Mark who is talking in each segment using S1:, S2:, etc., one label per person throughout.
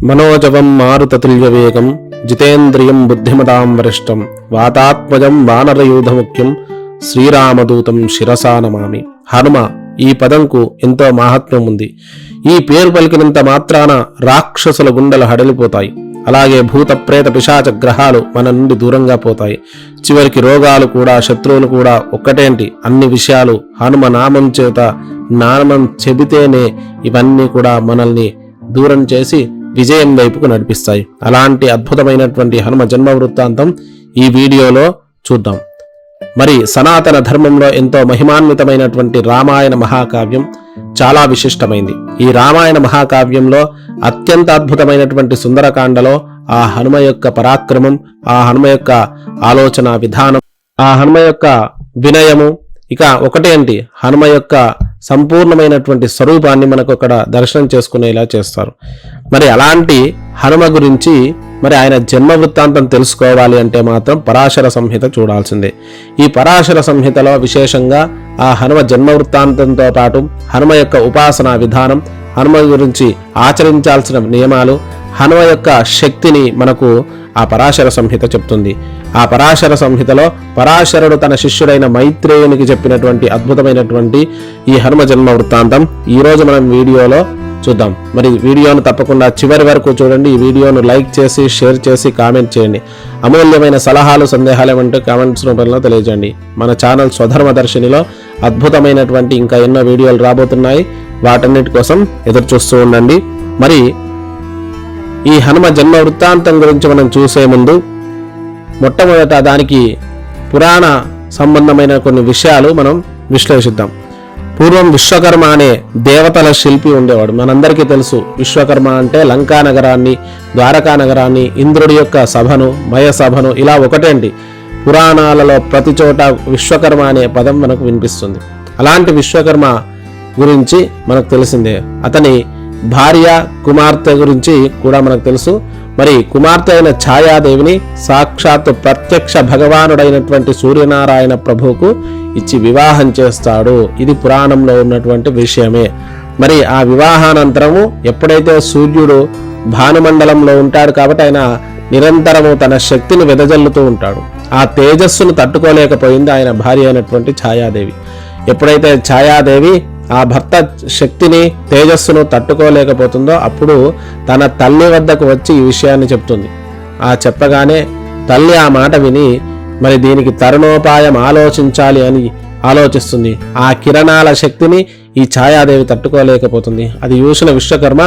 S1: మనోజవం మారుతతుల్యవేగం జితేంద్రియం బుద్ధిమతాం వరిష్టం వాతాత్మజం వానరయూధముఖ్యం శ్రీరామదూతం శిరసా నమామి. హనుమ ఈ పదంకు ఎంతో మహాత్మ్యం ఉంది. ఈ పేరు పలికినంత మాత్రాన రాక్షసుల గుండెలు హడలిపోతాయి. అలాగే భూత ప్రేత పిశాచ గ్రహాలు మన నుండి దూరంగా పోతాయి. చివరికి రోగాలు కూడా శత్రువులు కూడా ఒక్కటేంటి అన్ని విషయాలు హనుమ నామం చేత నామం చెబితేనే ఇవన్నీ కూడా మనల్ని దూరం చేసి విజయం వైపుకు నడిపిస్తాయి. అలాంటి అద్భుతమైనటువంటి హనుమ జన్మ వృత్తాంతం ఈ వీడియోలో చూద్దాం. మరి సనాతన ధర్మంలో ఎంతో మహిమాన్వితమైనటువంటి రామాయణ మహాకావ్యం చాలా విశిష్టమైంది. ఈ రామాయణ మహాకావ్యంలో అత్యంత అద్భుతమైనటువంటి సుందరకాండలో ఆ హనుమ యొక్క పరాక్రమం, ఆ హనుమ యొక్క ఆలోచన విధానం, ఆ హనుమ యొక్క వినయము, ఇక ఒకటేంటి హనుమ యొక్క సంపూర్ణమైనటువంటి స్వరూపాన్ని మనకు అక్కడ దర్శనం చేసుకునేలా చేస్తారు. మరి అలాంటి హనుమ గురించి మరి ఆయన జన్మ వృత్తాంతం తెలుసుకోవాలి అంటే మాత్రం పరాశర సంహిత చూడాల్సిందే. ఈ పరాశర సంహితలో విశేషంగా ఆ హనుమ జన్మ వృత్తాంతంతో పాటు హనుమ యొక్క ఉపాసనా విధానం, హనుమ గురించి ఆచరించాల్సిన నియమాలు, హనుమ యొక్క శక్తిని మనకు ఆ పరాశర సంహిత చెప్తుంది. ఆ పరాశర సంహితలో పరాశరుడు తన శిష్యుడైన మైత్రేయునికి చెప్పినటువంటి అద్భుతమైనటువంటి ఈ హనుమ జన్మ వృత్తాంతం ఈరోజు మనం వీడియోలో చూద్దాం. మరి వీడియోను తప్పకుండా చివరి వరకు చూడండి. ఈ వీడియోను లైక్ చేసి షేర్ చేసి కామెంట్ చేయండి. అమూల్యమైన సలహాలు సందేహాలు ఏమంటే కామెంట్స్ రూపంలో తెలియజేయండి. మన ఛానల్ స్వధర్మదర్శినిలో అద్భుతమైనటువంటి ఇంకా ఎన్నో వీడియోలు రాబోతున్నాయి. వాటన్నిటి కోసం ఎదురు చూస్తూ ఉండండి. మరి ఈ హనుమ జన్మ వృత్తాంతం గురించి మనం చూసే ముందు మొట్టమొదట దానికి పురాణ సంబంధమైన కొన్ని విషయాలు మనం విశ్లేషిద్దాం. పూర్వం విశ్వకర్మ అనే దేవతల శిల్పి ఉండేవాడు. మనందరికీ తెలుసు విశ్వకర్మ అంటే లంకా నగరాన్ని, ద్వారకా నగరాన్ని, ఇంద్రుడి యొక్క సభను, మయ సభను, ఇలా ఒకటేంటి పురాణాలలో ప్రతి చోట విశ్వకర్మ అనే పదం మనకు వినిపిస్తుంది. అలాంటి విశ్వకర్మ గురించి మనకు తెలిసిందే. అతని భార్య కుమార్తె గురించి కూడా మనకు తెలుసు. మరి కుమార్తె అయిన ఛాయాదేవిని సాక్షాత్తు ప్రత్యక్ష భగవానుడైనటువంటి సూర్యనారాయణ ప్రభువుకు ఇచ్చి వివాహం చేస్తాడు. ఇది పురాణంలో ఉన్నటువంటి విషయమే. మరి ఆ వివాహానంతరము ఎప్పుడైతే సూర్యుడు భానుమండలంలో ఉంటాడు కాబట్టి ఆయన నిరంతరము తన శక్తిని వెదజల్లుతూ ఉంటాడు. ఆ తేజస్సును తట్టుకోలేకపోయింది ఆయన భార్య అయినటువంటి ఛాయాదేవి. ఎప్పుడైతే ఛాయాదేవి ఆ భర్త శక్తిని తేజస్సును తట్టుకోలేకపోతుందో అప్పుడు తన తల్లి వద్దకు వచ్చి ఈ విషయాన్ని చెప్తుంది. ఆ చెప్పగానే తల్లి ఆ మాట విని మరి దీనికి తరుణోపాయం ఆలోచించాలి అని ఆలోచిస్తుంది. ఆ కిరణాల శక్తిని ఈ ఛాయాదేవి తట్టుకోలేకపోతుంది. అది చూసిన విశ్వకర్మ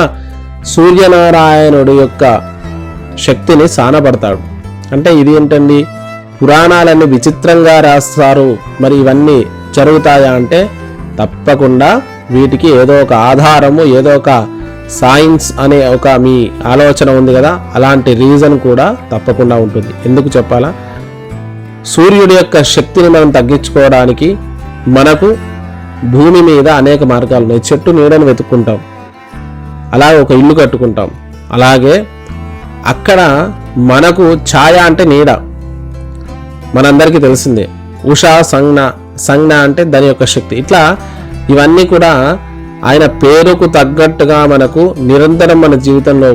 S1: సూర్యనారాయణుడి యొక్క శక్తిని సానపడతాడు. అంటే ఇది ఏంటండి, పురాణాలన్నీ విచిత్రంగా రాస్తారు, మరి ఇవన్నీ జరుగుతాయా అంటే తప్పకుండా వీటికి ఏదో ఒక ఆధారము, ఏదో ఒక సైన్స్ అనే ఒక మీ ఆలోచన ఉంది కదా, అలాంటి రీజన్ కూడా తప్పకుండా ఉంటుంది. ఎందుకు చెప్పాలా, సూర్యుడి యొక్క శక్తిని మనం తగ్గించుకోవడానికి మనకు భూమి మీద అనేక మార్గాలు ఉన్నాయి. చెట్టు నీడను వెతుక్కుంటాం, అలాగే ఒక ఇల్లు కట్టుకుంటాం, అలాగే అక్కడ మనకు ఛాయ అంటే నీడ మనందరికీ తెలిసిందే. ఉషా సంజ్ఞ అంటే దాని యొక్క శక్తి. ఇట్లా ఇవన్నీ కూడా ఆయన పేరుకు తగ్గట్టుగా మనకు నిరంతరం మన జీవితంలో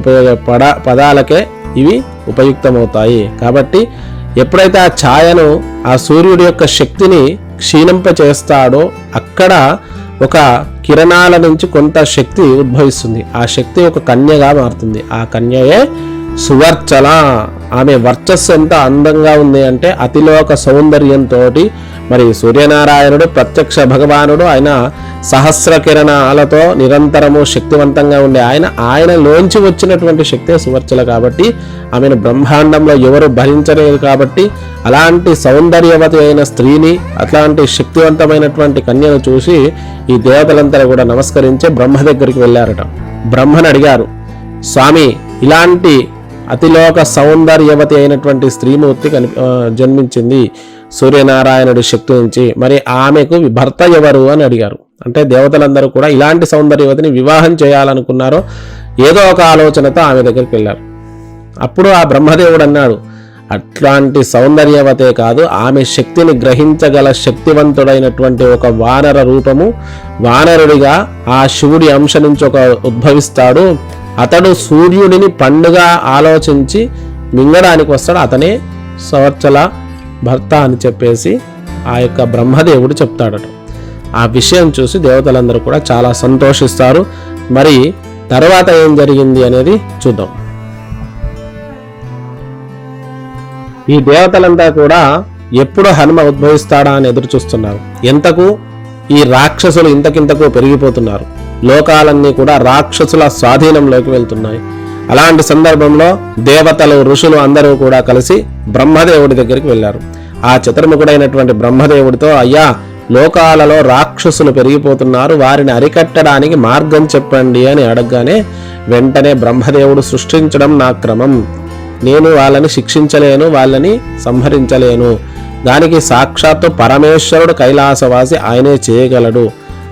S1: పదాలకే ఇవి ఉపయుక్తమవుతాయి. కాబట్టి ఎప్పుడైతే ఆ ఛాయను, ఆ సూర్యుడి యొక్క శక్తిని క్షీణింపచేస్తాడో అక్కడ ఒక కిరణాల నుంచి కొంత శక్తి ఉద్భవిస్తుంది. ఆ శక్తి ఒక కన్యగా మారుతుంది. ఆ కన్యయే సువర్చల. ఆమె వర్చస్సు ఎంత అందంగా ఉంది అంటే అతిలోక సౌందర్యంతో మరి సూర్యనారాయణుడు ప్రత్యక్ష భగవానుడు, ఆయన సహస్ర కిరణాలతో నిరంతరము శక్తివంతంగా ఉండే ఆయనలోంచి వచ్చినటువంటి శక్తే సువర్చల. కాబట్టి ఆమెను బ్రహ్మాండంలో ఎవరు భరించలేదు. కాబట్టి అలాంటి సౌందర్యవతి అయిన స్త్రీని, అట్లాంటి శక్తివంతమైనటువంటి కన్యను చూసి ఈ దేవతలంతా కూడా నమస్కరించి బ్రహ్మ దగ్గరికి వెళ్ళారట. బ్రహ్మను అడిగారు, స్వామి ఇలాంటి అతిలోక సౌందర్యవతి అయినటువంటి స్త్రీమూర్తి జన్మించింది సూర్యనారాయణుడి శక్తి నుంచి, మరి ఆమెకు భర్త ఎవరు అని అడిగారు. అంటే దేవతలందరూ కూడా ఇలాంటి సౌందర్యవతిని వివాహం చేయాలనుకున్నారో ఏదో ఒక ఆలోచనతో ఆమె దగ్గరికి వెళ్ళారు. అప్పుడు ఆ బ్రహ్మదేవుడు అన్నాడు, అట్లాంటి సౌందర్యవతే కాదు, ఆమె శక్తిని గ్రహించగల శక్తివంతుడైనటువంటి ఒక వానర రూపము, వానరుడిగా ఆ శివుడి అంశ నుంచి ఒక ఉద్భవిస్తాడు. అతడు సూర్యుడిని పండుగ ఆలోచించి మింగడానికి వస్తాడు, అతనే సవర్చల భర్త అని చెప్పేసి ఆ యొక్క బ్రహ్మదేవుడు చెప్తాడట. ఆ విషయం చూసి దేవతలందరూ కూడా చాలా సంతోషిస్తారు. మరి తర్వాత ఏం జరిగింది అనేది చూద్దాం. ఈ దేవతలంతా కూడా ఎప్పుడు హనుమ ఉద్భవిస్తాడా అని ఎదురు చూస్తున్నారు. ఎంతకు ఈ రాక్షసులు ఇంతకింతకు పెరిగిపోతున్నారు, లోకాలన్నీ కూడా రాక్షసుల స్వాధీనంలోకి వెళ్తున్నాయి. అలాంటి సందర్భంలో దేవతలు ఋషులు అందరూ కూడా కలిసి బ్రహ్మదేవుడి దగ్గరికి వెళ్ళారు. ఆ చతుర్ముఖుడైనటువంటి బ్రహ్మదేవుడితో, అయ్యా లోకాలలో రాక్షసులు పెరిగిపోతున్నారు, వారిని అరికట్టడానికి మార్గం చెప్పండి అని అడగగానే వెంటనే బ్రహ్మదేవుడు, సృష్టించడం నా క్రమం, నేను వాళ్ళని శిక్షించలేను, వాళ్ళని సంహరించలేను, దానికి సాక్షాత్తు పరమేశ్వరుడు కైలాసవాసి ఆయనే చేయగలడు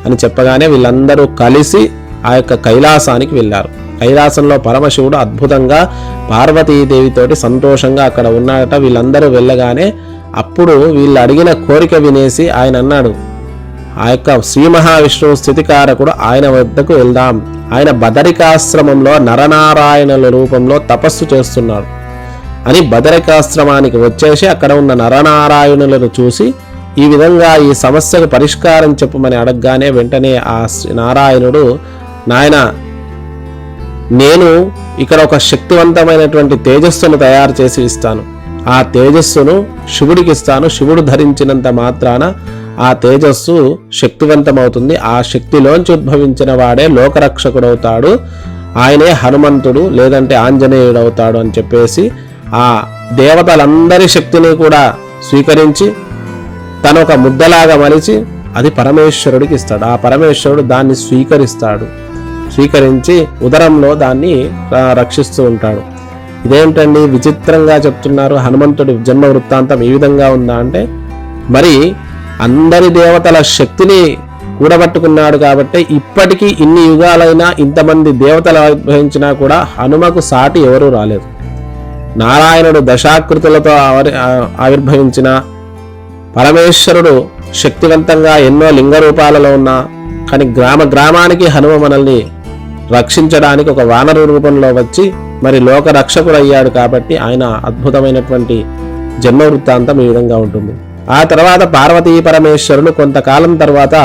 S1: అని చెప్పగానే వీళ్ళందరూ కలిసి ఆ యొక్క కైలాసానికి వెళ్ళారు. కైలాసంలో పరమశివుడు అద్భుతంగా పార్వతీదేవితోటి సంతోషంగా అక్కడ ఉన్నాడట. వీళ్ళందరూ వెళ్ళగానే అప్పుడు వీళ్ళు అడిగిన కోరిక వినేసి ఆయన అన్నాడు, ఆ యొక్క శ్రీ మహావిష్ణువు స్థితికారకుడు ఆయన వద్దకు వెళ్దాం, ఆయన బదరికాశ్రమంలో నరనారాయణుల రూపంలో తపస్సు చేస్తున్నాడు అని బదరికాశ్రమానికి వచ్చేసి అక్కడ ఉన్న నరనారాయణులను చూసి ఈ విధంగా ఈ సమస్యకు పరిష్కారం చెప్పమని అడగగానే వెంటనే ఆ నారాయణుడు, నాయన నేను ఇక్కడ ఒక శక్తివంతమైనటువంటి తేజస్సును తయారు చేసి ఇస్తాను, ఆ తేజస్సును శివుడికి ఇస్తాను, శివుడు ధరించినంత మాత్రాన ఆ తేజస్సు శక్తివంతమవుతుంది, ఆ శక్తిలోంచి ఉద్భవించిన వాడే లోకరక్షకుడవుతాడు, ఆయనే హనుమంతుడు లేదంటే ఆంజనేయుడు అవుతాడు అని చెప్పేసి ఆ దేవతలందరి శక్తిని కూడా స్వీకరించి తను ఒక ముద్దలాగా మలిచి అది పరమేశ్వరుడికి ఇస్తాడు. ఆ పరమేశ్వరుడు దాన్ని స్వీకరించి ఉదరంలో దాన్ని రక్షిస్తూ ఉంటాడు. ఇదేంటండి విచిత్రంగా చెప్తున్నారు, హనుమంతుడి జన్మ వృత్తాంతం ఈ విధంగా ఉందా అంటే, మరి అందరి దేవతల శక్తిని కూడబట్టుకున్నాడు కాబట్టి ఇప్పటికీ ఇన్ని యుగాలైనా ఇంతమంది దేవతలు ఆవిర్భవించినా కూడా హనుమకు సాటి ఎవరూ రాలేదు. నారాయణుడు దశాకృతులతో ఆవిర్భవించిన పరమేశ్వరుడు శక్తివంతంగా ఎన్నో లింగ రూపాలలో ఉన్నా కానీ గ్రామానికి హనుమ మనల్ని రక్షించడానికి ఒక వానరు రూపంలో వచ్చి మరి లోక రక్షకుడు అయ్యాడు కాబట్టి ఆయన అద్భుతమైనటువంటి జన్మ వృత్తాంతం ఈ విధంగా ఉంటుంది. ఆ తర్వాత పార్వతీ పరమేశ్వరులు కొంతకాలం తర్వాత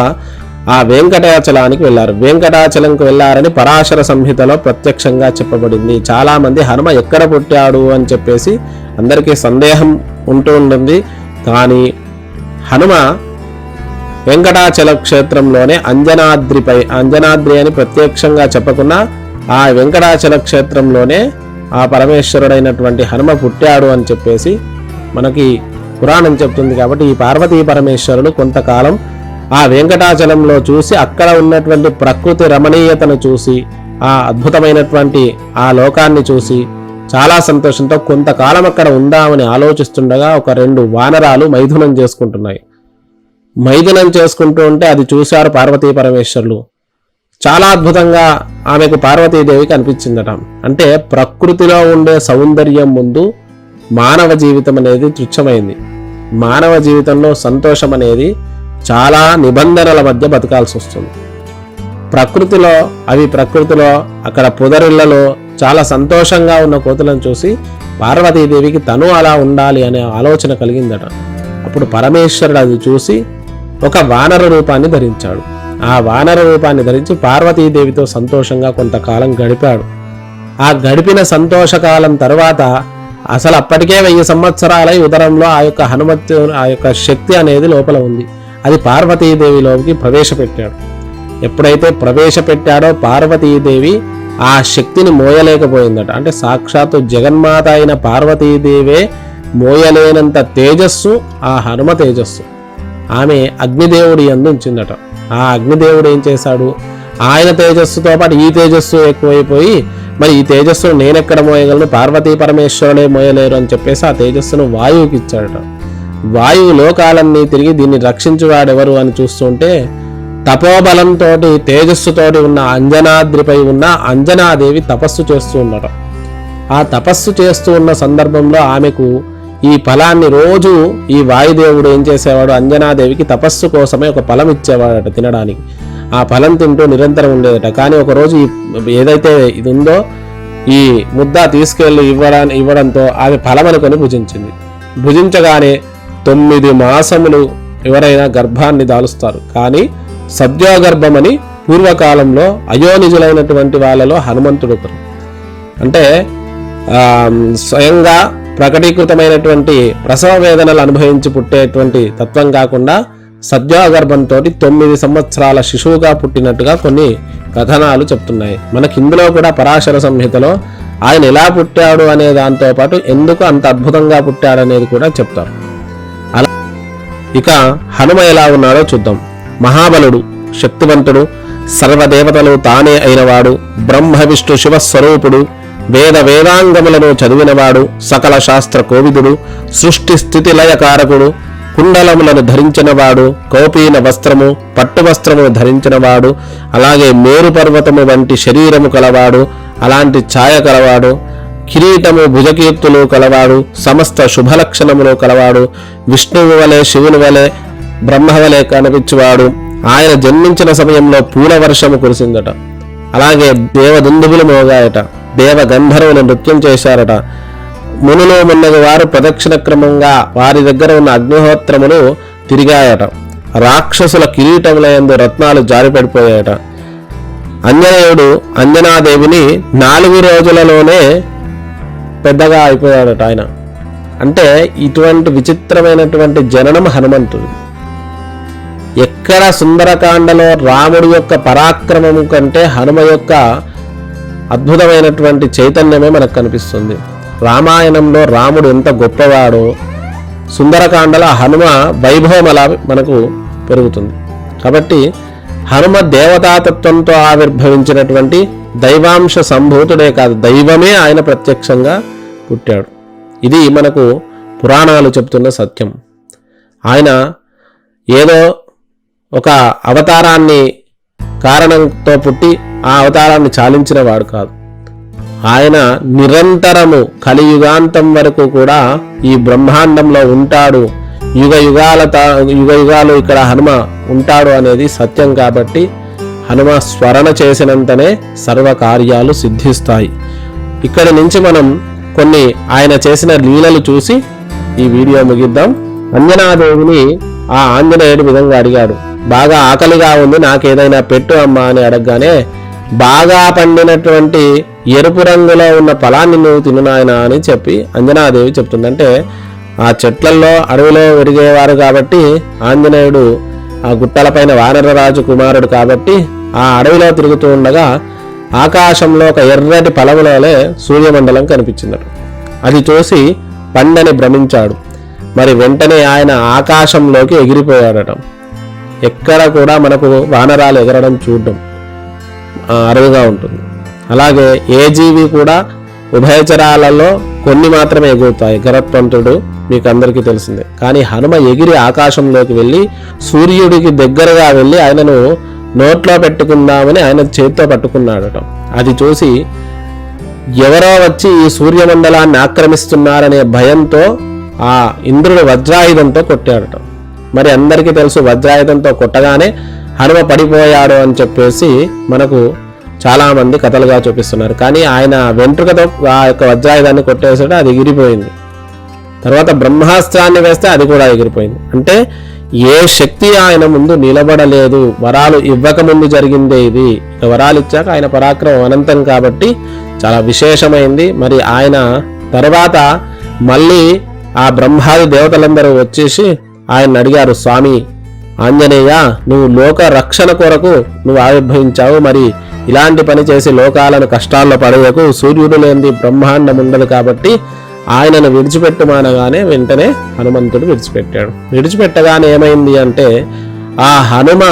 S1: ఆ వెంకటాచలానికి వెళ్ళారు. వెంకటాచలంకు వెళ్ళారని పరాశర సంహితలో ప్రత్యక్షంగా చెప్పబడింది. చాలా మంది హనుమ ఎక్కడ పుట్టాడు అని చెప్పేసి అందరికీ సందేహం ఉంటూ ఉంటుంది. కానీ హనుమ వెంకటాచల క్షేత్రంలోనే అంజనాద్రి అని ప్రత్యక్షంగా చెప్పకుండా ఆ వెంకటాచల క్షేత్రంలోనే ఆ పరమేశ్వరుడైనటువంటి హనుమ పుట్టాడు అని చెప్పేసి మనకి పురాణం చెప్తుంది. కాబట్టి ఈ పార్వతీ పరమేశ్వరులు కొంతకాలం ఆ వెంకటాచలంలో చూసి అక్కడ ఉన్నటువంటి ప్రకృతి రమణీయతను చూసి ఆ అద్భుతమైనటువంటి ఆ లోకాన్ని చూసి చాలా సంతోషంతో కొంతకాలం అక్కడ ఉందామని ఆలోచిస్తుండగా ఒక 2 వానరాలు మైథునం చేసుకుంటున్నాయి. మైథునం చేసుకుంటూ ఉంటే అది చూశారు పార్వతీ పరమేశ్వరులు. చాలా అద్భుతంగా ఆమెకు పార్వతీదేవికి అనిపించిందట. అంటే ప్రకృతిలో ఉండే సౌందర్యం ముందు మానవ జీవితం అనేది తుచ్చమైంది. మానవ జీవితంలో సంతోషం అనేది చాలా నిబంధనల మధ్య బతకాల్సి వస్తుంది. ప్రకృతిలో అక్కడ పొదరిళ్లలో చాలా సంతోషంగా ఉన్న కోతులను చూసి పార్వతీదేవికి తను అలా ఉండాలి అనే ఆలోచన కలిగిందట. అప్పుడు పరమేశ్వరుడు అది చూసి ఒక వానర రూపాన్ని ధరించాడు. ఆ వానర రూపాన్ని ధరించి పార్వతీదేవితో సంతోషంగా కొంతకాలం గడిపాడు. ఆ గడిపిన సంతోషకాలం తర్వాత అసలు అప్పటికే 1000 సంవత్సరాలై ఉదరంలో ఆ యొక్క హనుమత్ ఆ యొక్క శక్తి అనేది లోపల ఉంది. అది పార్వతీదేవిలోకి ప్రవేశపెట్టాడు. ఎప్పుడైతే ప్రవేశపెట్టాడో పార్వతీదేవి ఆ శక్తిని మోయలేకపోయిందట. అంటే సాక్షాత్తు జగన్మాత అయిన పార్వతీదేవే మోయలేనంత తేజస్సు ఆ హనుమ తేజస్సు. ఆమె అగ్నిదేవుడి యందు ఉంచిందట. ఆ అగ్నిదేవుడు ఏం చేశాడు, ఆయన తేజస్సుతో పాటు ఈ తేజస్సు ఎక్కువైపోయి మరి ఈ తేజస్సును నేనెక్కడ మోయగలను, పార్వతీ పరమేశ్వరుడే మోయలేరు అని చెప్పేసి ఆ తేజస్సును వాయువుకి ఇచ్చాడట. వాయువు లోకాలన్నీ తిరిగి దీన్ని రక్షించువాడెవరు అని చూస్తుంటే తపోబలంతో తేజస్సుతోటి ఉన్న అంజనాద్రిపై ఉన్న అంజనాదేవి తపస్సు చేస్తూ ఉండట. ఆ తపస్సు చేస్తూ ఉన్న సందర్భంలో ఆమెకు ఈ ఫలాన్ని రోజు ఈ వాయుదేవుడు ఏం చేసేవాడు, అంజనాదేవికి తపస్సు కోసమే ఒక ఫలం ఇచ్చేవాడట తినడానికి. ఆ ఫలం తింటూ నిరంతరం ఉండేదట. కానీ ఒకరోజు ఏదైతే ఇది ఉందో ఈ ముద్ద తీసుకెళ్లి ఇవ్వడంతో అది ఫలం అనుకొని భుజించింది. భుజించగానే 9 మాసములు ఎవరైనా గర్భాన్ని దాలుస్తారు, కానీ సద్యోగర్భమని పూర్వకాలంలో అయోనిజులైనటువంటి వాళ్ళలో హనుమంతుడు ఒకరు. అంటే స్వయంగా ప్రకటీకృతమైనటువంటి ప్రసవ వేదనలు అనుభవించి పుట్టేటువంటి తత్వం కాకుండా సద్యోగర్భంతో 9 సంవత్సరాల శిశువుగా పుట్టినట్టుగా కొన్ని కథనాలు చెప్తున్నాయి. మనకి ఇందులో కూడా పరాశర సంహితలో ఆయన ఎలా పుట్టాడు అనే దాంతో పాటు ఎందుకు అంత అద్భుతంగా పుట్టాడు అనేది కూడా చెప్తారు. అలా ఇక హనుమ ఎలా ఉన్నాడో చూద్దాం. మహాబలుడు, శక్తివంతుడు, సర్వదేవతలు తానే అయినవాడు, బ్రహ్మ విష్ణు శివస్వరూపుడు, వేదాంగములను చదివినవాడు, సకల శాస్త్ర కోవిదుడు, సృష్టి స్థితి లయకారకుడు, కుండలములను ధరించినవాడు, కౌపీన వస్త్రము పట్టు వస్త్రము ధరించినవాడు, అలాగే మేరు పర్వతము వంటి శరీరము కలవాడు, అలాంటి ఛాయ కలవాడు, కిరీటము భుజకీర్తులు కలవాడు, సమస్త శుభలక్షణములు కలవాడు, విష్ణువు వలె శివుని వలె బ్రహ్మ వలె కనిపించువాడు. ఆయన జన్మించిన సమయంలో పూల వర్షము కురిసిందట. అలాగే దేవదుందుబులు మోగాయట, దేవ గంధర్వులు నృత్యం చేశారట. మునులు మున్నగు వారు ప్రదక్షిణ క్రమంగా వారి దగ్గర ఉన్న అగ్నిహోత్రములు తిరిగాయట. రాక్షసుల కిరీటములందు రత్నాలు జారిపడిపోయాయట. అంజనేయుడు అంజనాదేవిని 4 రోజులలోనే పెద్దగా అయిపోయాడట ఆయన. అంటే ఇటువంటి విచిత్రమైనటువంటి జననం హనుమంతుడు. ఎక్కడ సుందరకాండలో రాముడి యొక్క పరాక్రమము కంటే హనుమ యొక్క అద్భుతమైనటువంటి చైతన్యమే మనకు కనిపిస్తుంది. రామాయణంలో రాముడు ఎంత గొప్పవాడో సుందరకాండలో హనుమ వైభవం అలా మనకు పెరుగుతుంది. కాబట్టి హనుమ దేవతాతత్వంతో ఆవిర్భవించినటువంటి దైవాంశ సంభూతుడే కాదు, దైవమే ఆయన ప్రత్యక్షంగా పుట్టాడు. ఇది మనకు పురాణాలు చెప్తున్న సత్యం. ఆయన ఏదో ఒక అవతారాన్ని కారణంతో పుట్టి ఆ అవతారాన్ని చాలించిన వాడు కాదు. ఆయన నిరంతరము కలియుగాంతం వరకు కూడా ఈ బ్రహ్మాండంలో ఉంటాడు. యుగ యుగాలు ఇక్కడ హనుమ ఉంటాడు అనేది సత్యం. కాబట్టి హనుమ స్మరణ చేసినంతనే సర్వ కార్యాలు సిద్ధిస్తాయి. ఇక్కడి నుంచి మనం కొన్ని ఆయన చేసిన లీలలు చూసి ఈ వీడియో ముగిద్దాం. అంజనాదేవిని ఆ ఆంజనేయుడు విధంగా అడిగాడు, బాగా ఆకలిగా ఉంది, నాకేదైనా పెట్టు అమ్మా అని అడగగానే, బాగా పండినటువంటి ఎరుపు రంగులో ఉన్న ఫలాన్ని నువ్వు తినునాయనా అని చెప్పి అంజనాదేవి చెప్తుంది. అంటే ఆ చెట్లల్లో అడవిలో పెరిగేవారు కాబట్టి ఆంజనేయుడు ఆ గుట్టలపైన వానరరాజు కుమారుడు కాబట్టి ఆ అడవిలో తిరుగుతూ ఉండగా ఆకాశంలో ఒక ఎర్రటి ఫలములోనే సూర్యమండలం కనిపించిందట. అది చూసి పండని భ్రమించాడు. మరి వెంటనే ఆయన ఆకాశంలోకి ఎగిరిపోయాడట. ఎక్కడ కూడా మనకు వానరాలు ఎగరడం చూడడం అరుదుగా ఉంటుంది. అలాగే ఏ జీవి కూడా ఉభయచరాలలో కొన్ని మాత్రమే ఎగురుతాయి. గరుత్మంతుడు మీకు అందరికీ తెలిసిందే. కానీ హనుమ ఎగిరి ఆకాశంలోకి వెళ్ళి సూర్యుడికి దగ్గరగా వెళ్ళి ఆయనను నోట్లో పెట్టుకుందామని ఆయన చేతితో పట్టుకున్నాడట. అది చూసి ఎవరో వచ్చి ఈ సూర్యమండలాన్ని ఆక్రమిస్తున్నారనే భయంతో ఆ ఇంద్రుడు వజ్రాయుధంతో కొట్టాడట. మరి అందరికీ తెలుసు, వజ్రాయుధంతో కొట్టగానే హనుమ పడిపోయాడు అని చెప్పేసి మనకు చాలా మంది కథలుగా చూపిస్తున్నారు. కానీ ఆయన వెంట్రుకతో ఆ యొక్క వజ్రాయుధాన్ని కొట్టేసాడు, అది ఎగిరిపోయింది. తర్వాత బ్రహ్మాస్త్రాన్ని వేస్తే అది కూడా ఎగిరిపోయింది. అంటే ఏ శక్తి ఆయన ముందు నిలబడలేదు. వరాలు ఇవ్వకముందు జరిగిందే ఇది. వరాలు ఇచ్చాక ఆయన పరాక్రమం అనంతం కాబట్టి చాలా విశేషమైంది. మరి ఆయన తర్వాత మళ్ళీ ఆ బ్రహ్మాది దేవతలందరూ వచ్చేసి ఆయన అడిగారు, స్వామి ఆంజనేయ, నువ్వు లోక రక్షణ కొరకు నువ్వు ఆవిర్భవించావు, మరి ఇలాంటి పని చేసి లోకాలను కష్టాల్లో పడేయకు, సూర్యుడు లేనిది బ్రహ్మాండం ఉండదు కాబట్టి ఆయనను విడిచిపెట్టుమానగానే వెంటనే హనుమంతుడు విడిచిపెట్టాడు. విడిచిపెట్టగానే ఏమైంది అంటే ఆ హనుమ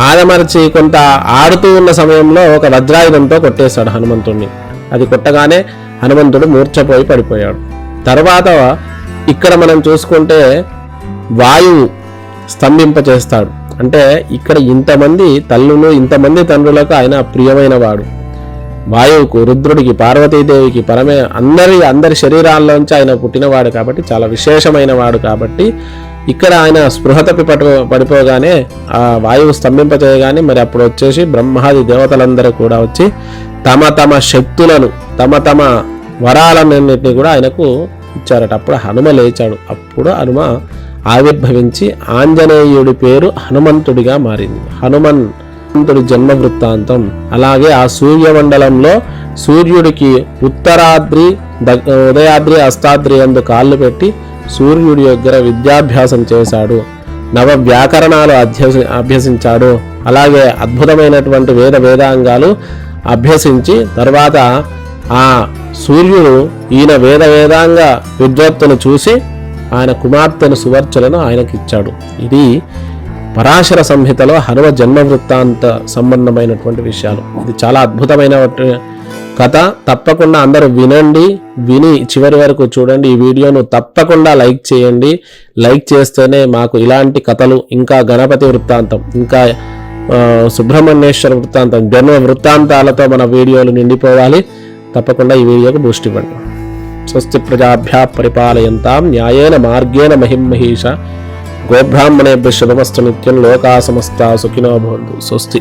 S1: ఆదమర్చి కొంత ఆడుతూ ఉన్న సమయంలో ఒక వజ్రాయుధంతో కొట్టేశాడు హనుమంతుడిని. అది కొట్టగానే హనుమంతుడు మూర్ఛపోయి పడిపోయాడు. తర్వాత ఇక్కడ మనం చూసుకుంటే వాయువు స్తంభింపచేస్తాడు. అంటే ఇక్కడ ఇంతమంది తల్లులు, ఇంతమంది తండ్రులకు ఆయన ప్రియమైన వాడు. వాయువుకు, రుద్రుడికి, పార్వతీదేవికి, అందరి శరీరాల్లోంచి ఆయన పుట్టినవాడు కాబట్టి చాలా విశేషమైన వాడు కాబట్టి ఇక్కడ ఆయన స్పృహ తప్పి పడిపోగానే ఆ వాయువు స్తంభింపజేయగానే మరి అప్పుడు వచ్చేసి బ్రహ్మాది దేవతలందరూ కూడా వచ్చి తమ తమ శక్తులను తమ వరాలన్నింటినీ కూడా ఆయనకు ఇచ్చారట. అప్పుడు హనుమ లేచాడు. అప్పుడు హనుమ ఆవిర్భవించి ఆంజనేయుడి పేరు హనుమంతుడిగా మారింది. హనుమంతుడి జన్మ వృత్తాంతం. అలాగే ఆ సూర్యమండలంలో సూర్యుడికి ఉత్తరాద్రి ఉదయాద్రి అస్తాద్రి అందు కాళ్ళు పెట్టి సూర్యుడి దగ్గర విద్యాభ్యాసం చేశాడు. నవ వ్యాకరణాలు అభ్యసించాడు. అలాగే అద్భుతమైనటువంటి వేదాంగాలు అభ్యసించి తర్వాత ఆ సూర్యుడు ఈయన వేదాంగ విద్వత్తును చూసి ఆయన కుమార్తెను సువర్చలను ఆయనకిచ్చాడు. ఇది పరాశర సంహితలో హనుమ జన్మ వృత్తాంత సంబంధమైనటువంటి విషయాలు. ఇది చాలా అద్భుతమైన కథ. తప్పకుండా అందరూ విని చివరి వరకు చూడండి. ఈ వీడియోను తప్పకుండా లైక్ చేయండి. లైక్ చేస్తేనే మాకు ఇలాంటి కథలు, ఇంకా గణపతి వృత్తాంతం, ఇంకా సుబ్రహ్మణ్యేశ్వర వృత్తాంతం, జన్మ వృత్తాంతాలతో మన వీడియోలు నిండిపోవాలి. తప్పకుండా ఈ వీడియోకి బూస్ట్ ఇవ్వండి. స్వస్తి ప్రజాభ్యా పరిపాలయంతాం న్యాయేన మార్గేణ మహిమహీష గోబ్రాహ్మణేభ్యః శుభమస్తు నిత్యం లోకా సమస్తా సుఖినో భవంతు. స్వస్తి.